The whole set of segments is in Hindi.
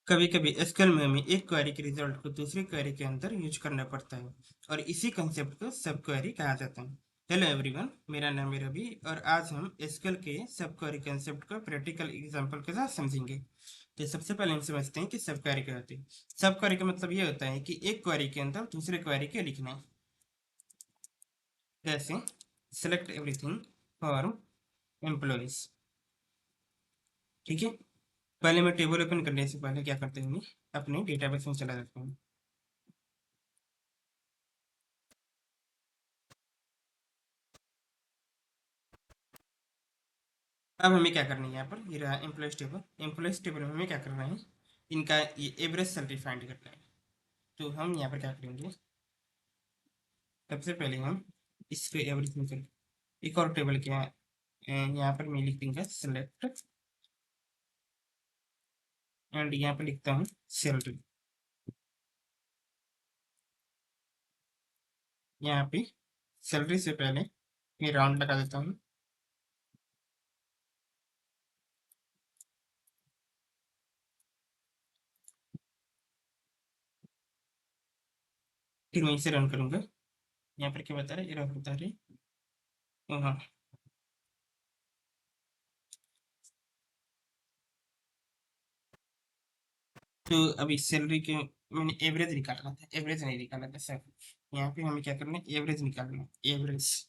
कभी कभी एसक्यूएल में हमें एक क्वेरी के रिजल्ट को दूसरी क्वेरी के अंदर यूज करना पड़ता है और इसी कंसेप्ट को सब क्वेरी कहा जाता है। हेलो एवरीवन, मेरा नाम है रवि और आज हम एसक्यूएल के सब क्वेरी कंसेप्ट को प्रैक्टिकल एग्जांपल के साथ समझेंगे। तो सबसे पहले हम समझते हैं कि सब क्वेरी क्या होती है। सब क्वेरी का मतलब ये होता है कि एक क्वेरी के अंदर दूसरे क्वेरी के लिखना। जैसे सेलेक्ट एवरीथिंग फॉर एम्प्लॉयज। ठीक है, पहले मैं टेबल ओपन करने से पहले क्या करते हैं, अपने डेटाबेस में चला जाता हूँ। अब हमें क्या करना है, यहाँ पर ये रहा एम्प्लॉयज टेबल में हमें क्या करना है, इनका ये एवरेज सैलरी फाइंड करना है। तो हम यहाँ पर क्या करेंगे, सबसे पहले हम इस पे एवरेज में चल एक और टेबल क्या है, यहाँ पर मैं लिख दूंगा सेलेक्ट एंड यहाँ पर लिखता हूँ सैलरी। यहाँ पे सैलरी से पहले मैं राउंड लगा देता हूँ। फिर मैं इसे रन करूंगा। यहाँ पर क्या बता रहे, एरर बता रहे। हाँ, तो अभी सैलरी के मैंने एवरेज निकालना था, एवरेज नहीं निकाला था सर। यहाँ पे हमें क्या करना है, एवरेज निकालना है, एवरेज।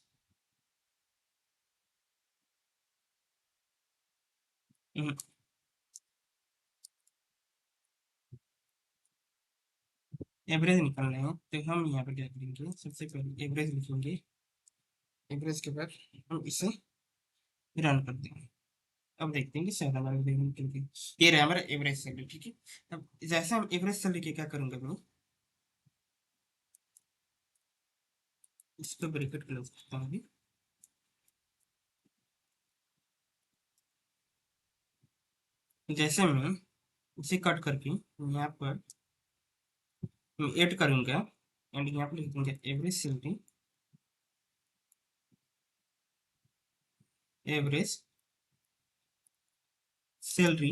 एवरेज निकालना है तो हम यहाँ पर क्या करेंगे, सबसे पहले एवरेज लिखेंगे। एवरेज के बाद हम इसे रन कर देंगे। अब देखते हैं कि सारा वाला देखने के लिए ये रहा हमारा एवरेज सैलरी। ठीक है, अब जैसे हम एवरेज सैलरी के क्या करूंगा मैं, इसको ब्रैकेट क्लोज करता हूँ अभी। जैसे मैं इसे कट करके यहाँ पर ऐड करूंगा एंड यहाँ पर लिख दूंगा एवरेज सैलरी, एवरेज सैलरी।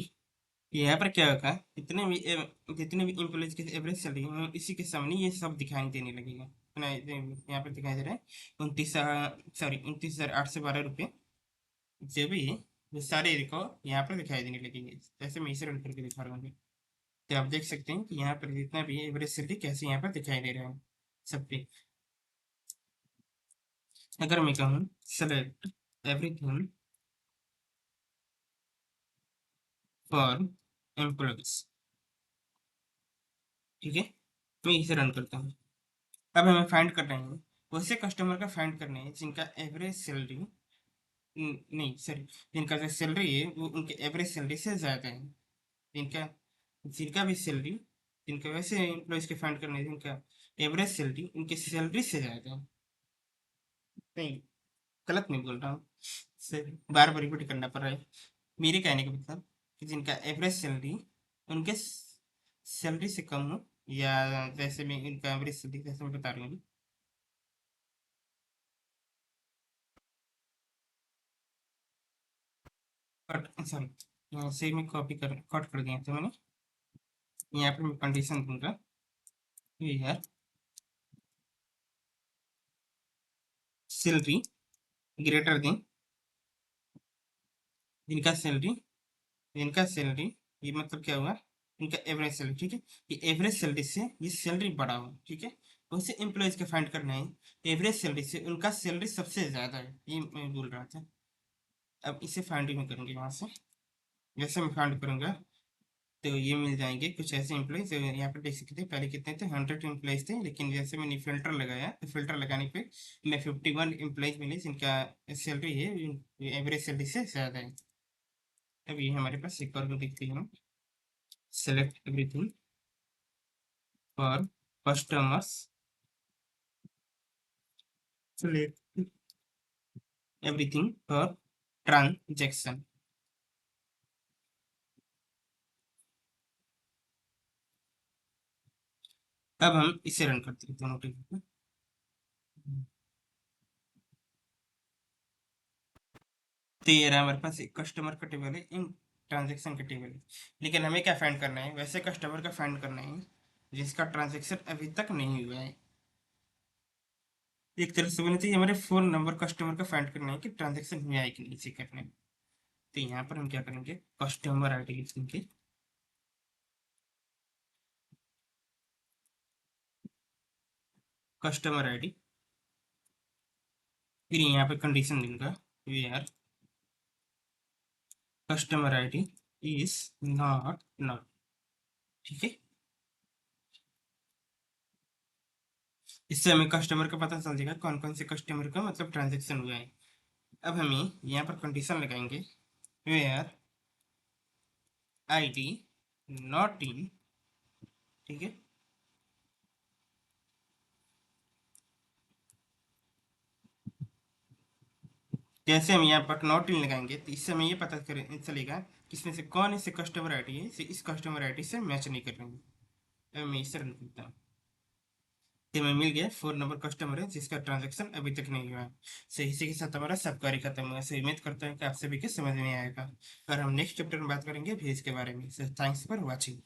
यहाँ पर क्या होगा, जितने भी इम्प्लॉयज की एवरेज सैलरी है इसी के सामने ये सब दिखाई देने लगेगा। यहाँ पर दिखाई दे रहा है 29,812 रुपये। जो भी है वो सारे को यहाँ पर दिखाई देने लगेंगे। जैसे मैं इसे रन करके दिखा रहा हूँ, तो आप देख सकते हैं कि यहाँ पर जितना भी एवरेज सैलरी कैसे यहाँ पर दिखाई दे रहा है सब पे। अगर मैं कहूँ सेलेक्ट एवरीथिंग फॉर एम्प्लॉयज, ठीक है, मैं इसे रन करता हूँ। अब हमें फाइंड करना है, वैसे कस्टमर का फाइंड करना है जिनका एवरेज सैलरी नहीं सॉरी, जिनका जो सैलरी है वो उनके एवरेज सैलरी से ज़्यादा है। जिनका जिनका भी सैलरी, जिनका वैसे एम्प्लॉयज़ के फाइंड करना है जिनका एवरेज सैलरी उनकी सैलरी से ज़्यादा है। नहीं, गलत नहीं बोल रहा हूँ, से बार बार रिपीट करना पड़ रहा है। मेरे कहने का मतलब कि जिनका एवरेज सैलरी उनके सैलरी से कम हो, या जैसे मैं इनका एवरेज सैलरी जैसे मैं बता रही हूँ। कट सॉरी, यहाँ से मैं कॉपी कर कट कर दिया था मैंने। यहाँ पर मैं कंडीशन दूंगा, यार सैलरी ग्रेटर देन इनका सैलरी, इनका सैलरी, ये मतलब क्या हुआ, इनका एवरेज सैलरी। ठीक है, ये एवरेज सैलरी से ये सैलरी बढ़ा हो। ठीक है, वैसे एम्प्लॉयज का फाइंड करना है, एवरेज सैलरी से उनका सैलरी सबसे ज़्यादा है, ये मैं बोल रहा था। अब इसे फाइंड में करूँगी वहाँ से। जैसे मैं फाइंड करूँगा तो ये मिल जाएंगे कुछ ऐसे एम्प्लॉयज। यहाँ पर देख सकते हैं पहले कितने थे, 100 एम्प्लॉयज थे, लेकिन जैसे मैंने फिल्टर लगाया तो फिल्टर लगाने पे मैं 51 एम्प्लॉयज मिले जिनका सैलरी है एवरेज सैलरी से ज़्यादा है। अब ये हमारे पास एक और देखते हैं, select everything for customers, select everything for transaction. अब हम इसे रन करते हैं दोनों टेबल को। तो ये रहा हमारे पास एक कस्टमर का टेबल है, ट्रांजेक्शन का टेबल है, लेकिन हमें क्या फाइंड करना है, वैसे कस्टमर का फाइंड करना है जिसका ट्रांजेक्शन अभी तक नहीं हुआ है। एक तरह से बोलना चाहिए हमारे फोन नंबर कस्टमर का फाइंड करना है कि ट्रांजेक्शन हुआ है कि नहीं चेक करने में। तो यहाँ पर हम क्या करेंगे, कस्टमर आईडी लिखेंगे, कस्टमर आईडी, फिर यहाँ पे कंडीशन दूंगा where customer ID is not null. ठीक है, इससे हमें कस्टमर का पता चल जाएगा कौन कौन से कस्टमर का मतलब ट्रांजेक्शन हुआ है। अब हमें यहाँ पर कंडीशन लगाएंगे वेयर आईडी नॉट इन। ठीक है, जैसे हम यहाँ पर नॉट इन लगाएंगे तो इससे हमें ये पता चलेगा कि इसमें से कौन ऐसे कस्टमर आईडी है इस कस्टमर आईडी से मैच नहीं कर रहे हैं। अब मैं इसे रन करता हूँ, तो हमें मिल गया 4 नंबर कस्टमर है जिसका ट्रांजैक्शन अभी तक नहीं हुआ है। सही, इसी के साथ हमारा सब कार्य खत्म हुआ। सो उम्मीद करता हूँ कि आप सभी के समझ में आएगा, और हम नेक्स्ट चैप्टर में बात करेंगे भेज के बारे में। So thanks for watching.